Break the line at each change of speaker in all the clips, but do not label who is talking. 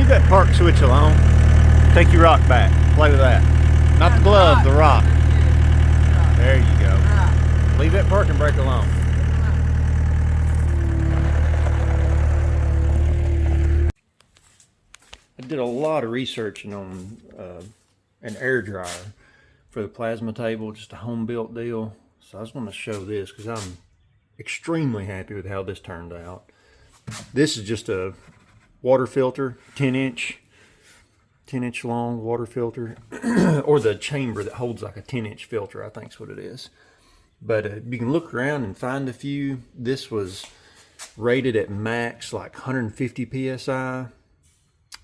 Leave that park switch alone. Take your rock back. Play with that. Not the glove, the rock. There you go. Leave that parking brake alone. I did a lot of researching on an air dryer for the plasma table, just a home built deal. So I was going to show this because I'm extremely happy with how this turned out. This is just a water filter, 10 inch long water filter, or the chamber that holds like a 10-inch filter, I think is what it is. But you can look around and find a few. This was rated at max like 150 psi,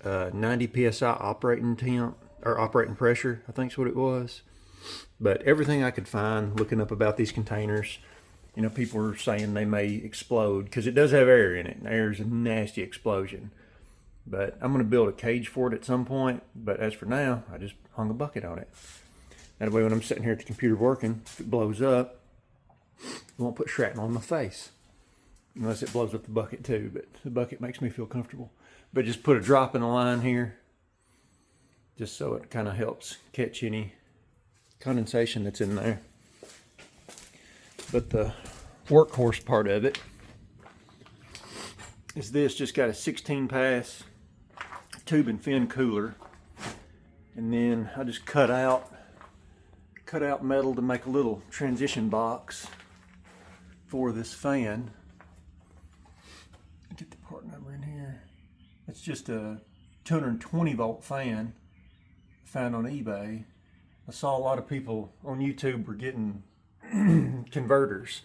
90 psi operating temp or operating pressure, I think is what it was. But everything I could find looking up about these containers, you know, people are saying they may explode because it does have air in it, and air is a nasty explosion. But I'm going to build a cage for it at some point. But as for now, I just hung a bucket on it. That way when I'm sitting here at the computer working, if it blows up, it won't put shrapnel on my face. Unless it blows up the bucket too, but the bucket makes me feel comfortable. But just put a drop in the line here, just so it kind of helps catch any condensation that's in there. But the workhorse part of it is this, just got a 16 pass tube and fin cooler, and then I just cut out metal to make a little transition box for this fan. Get the part number in here. It's just a 220 volt fan found on eBay. I saw a lot of people on YouTube were getting converters,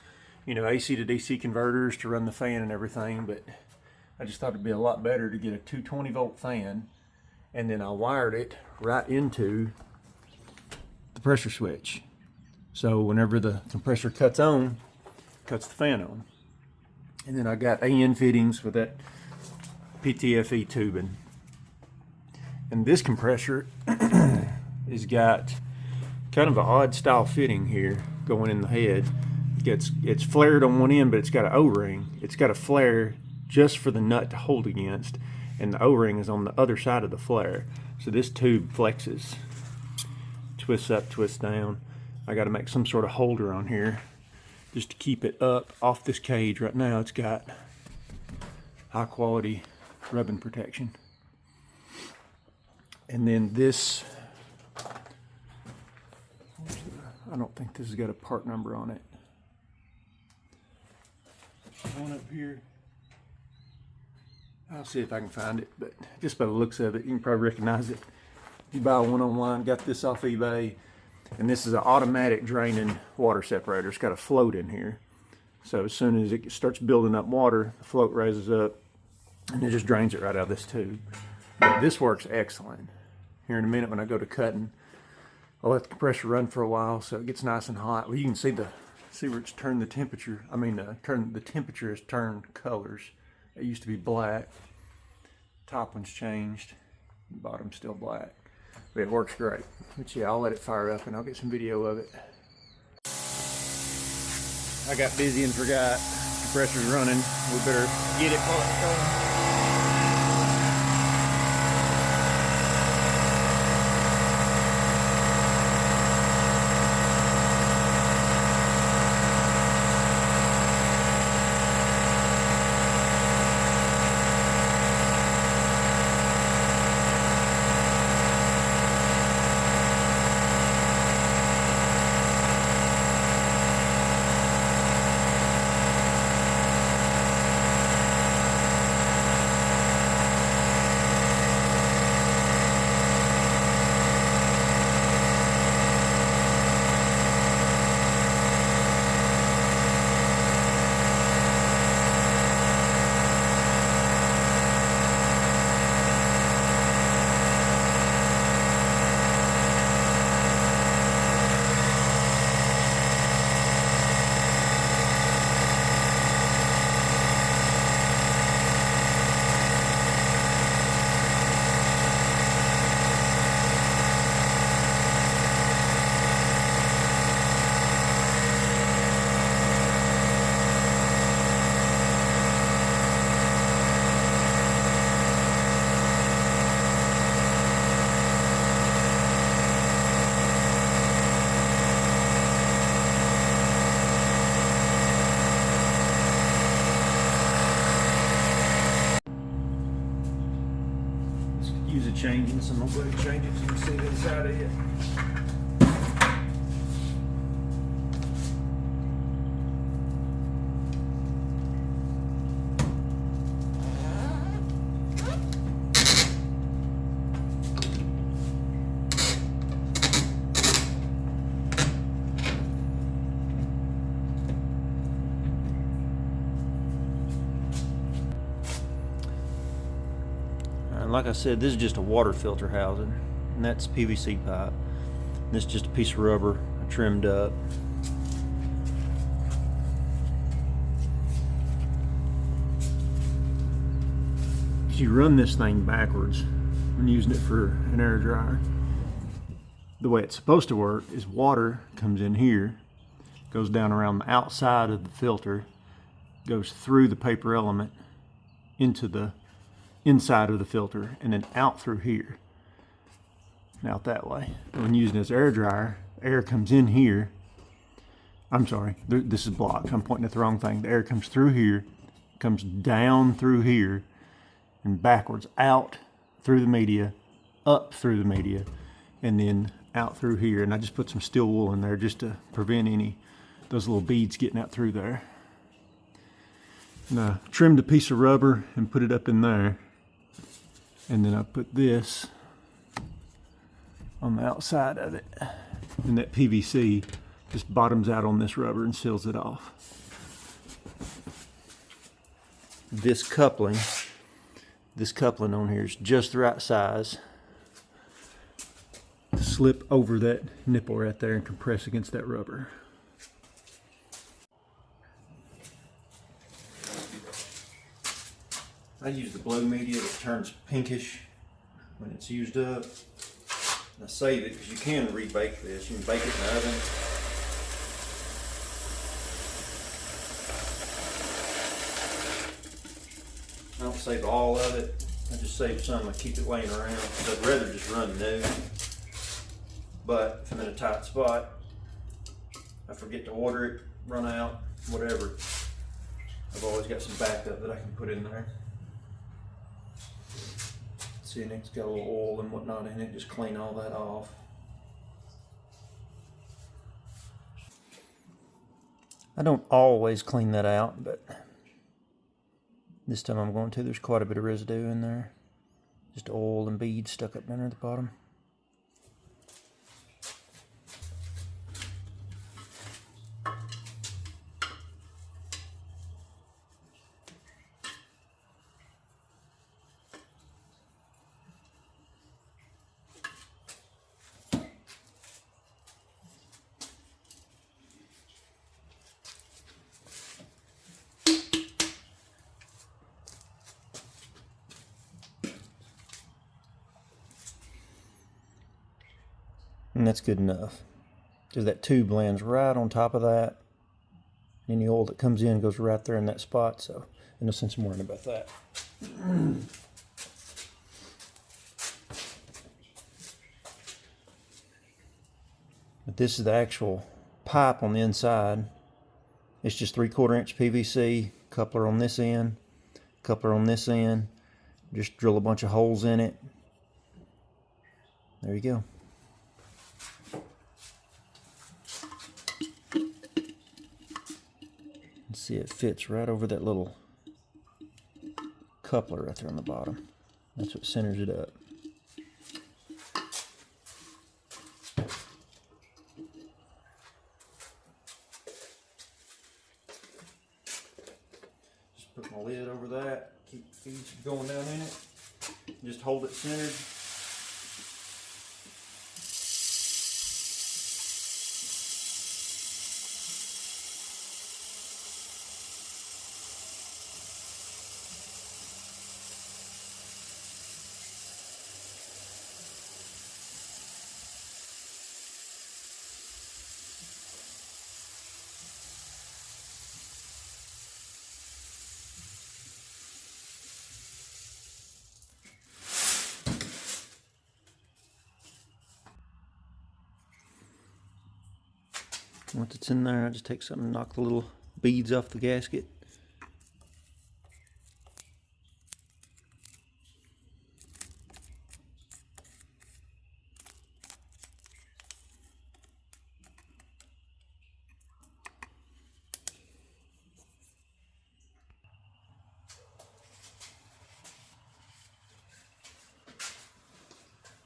you know, AC to DC converters to run the fan and everything, but I just thought it'd be a lot better to get a 220 volt fan, and then I wired it right into the pressure switch. So whenever the compressor cuts on, cuts the fan on. And then I got AN fittings with that PTFE tubing. And this compressor has got kind of an odd style fitting here going in the head. It's flared on one end, but it's got an O-ring. It's got a flare just for the nut to hold against, and the O-ring is on the other side of the flare. So this tube flexes, twists up, twists down. I got to make some sort of holder on here just to keep it up off this cage. Right now it's got high quality rubbing protection. And then this, I don't think this has got a part number on it. One up here. I'll see if I can find it, but just by the looks of it, you can probably recognize it. You buy one online, got this off eBay, and this is an automatic draining water separator. It's got a float in here. So as soon as it starts building up water, the float raises up, and it just drains it right out of this tube. But this works excellent. Here in a minute when I go to cutting, I'll let the compressor run for a while so it gets nice and hot. Well, you can see where it's turned the temperature. I mean, the temperature has turned colors. It used to be black. Top one's changed. Bottom's still black. But it works great. But yeah, I'll let it fire up and I'll get some video of it. I got busy and forgot. Compressor's running. We better get it while it's going. actually changing, so I'm gonna go ahead and change it so you can see the inside of it. And like I said, this is just a water filter housing, and that's PVC pipe. And this is just a piece of rubber I trimmed up. You run this thing backwards when using it for an air dryer. The way it's supposed to work is water comes in here, goes down around the outside of the filter, goes through the paper element into the inside of the filter, and then out through here and out that way. When using this air dryer, air comes in here. I'm sorry, this is blocked. I'm pointing at the wrong thing. The air comes through here, comes down through here, and backwards out through the media, up through the media, and then out through here. And I just put some steel wool in there just to prevent any those little beads getting out through there. And I trimmed a piece of rubber and put it up in there. And then I put this on the outside of it. And that PVC just bottoms out on this rubber and seals it off. This coupling on here is just the right size to slip over that nipple right there and compress against that rubber. I use the blow media that turns pinkish when it's used up. And I save it because you can rebake this. You can bake it in the oven. I don't save all of it. I just save some. I keep it laying around because I'd rather just run new. But if I'm in a tight spot, I forget to order it, run out, whatever, I've always got some backup that I can put in there. See, and it's got a little oil and whatnot in it. Just clean all that off. I don't always clean that out, but this time I'm going to. There's quite a bit of residue in there. Just oil and beads stuck up there at the bottom. And that's good enough, because that tube lands right on top of that. Any oil that comes in goes right there in that spot, so in no sense I'm worrying about that. But this is the actual pipe on the inside. It's just 3/4 inch PVC, coupler on this end, coupler on this end. Just drill a bunch of holes in it. There you go. See, it fits right over that little coupler right there on the bottom. That's what centers it up. Just put my lid over that, keep the feed from going down in it. Just hold it centered. Once it's in there, I just take something and knock the little beads off the gasket.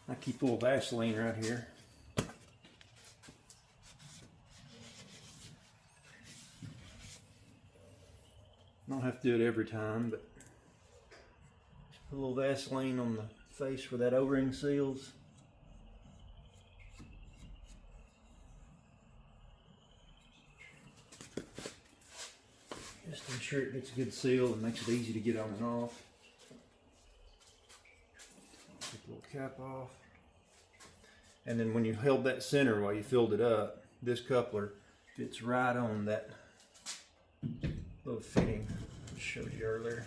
I keep a little Vaseline right here. Don't have to do it every time, but just put a little Vaseline on the face where that O-ring seals. Just to ensure it gets a good seal and makes it easy to get on and off. Take the little cap off. And then when you held that center while you filled it up, this coupler fits right on that little fitting I showed you earlier.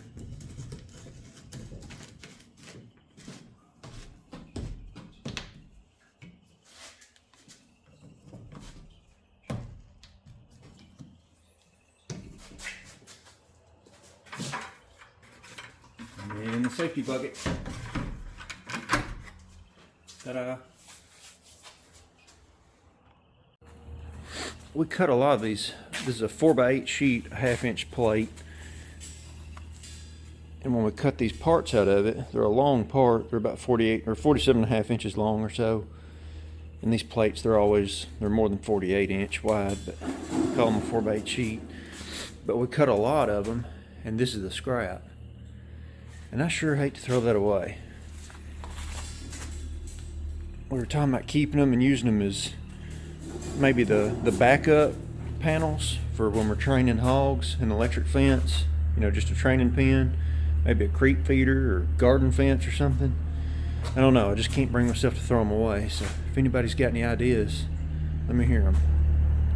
And the safety bucket. Ta-da! We cut a lot of these. This is a 4x8 sheet, a 1/2 inch plate. And when we cut these parts out of it, they're a long part. They're about 48 or 47.5 inches long or so. And these plates, they're more than 48 inch wide, but we call them a 4x8 sheet. But we cut a lot of them, and this is the scrap. And I sure hate to throw that away. We were talking about keeping them and using them as maybe the backup panels for when we're training hogs, an electric fence, you know, just a training pen, maybe a creep feeder or garden fence or something. I don't know, I just can't bring myself to throw them away. So if anybody's got any ideas, let me hear them.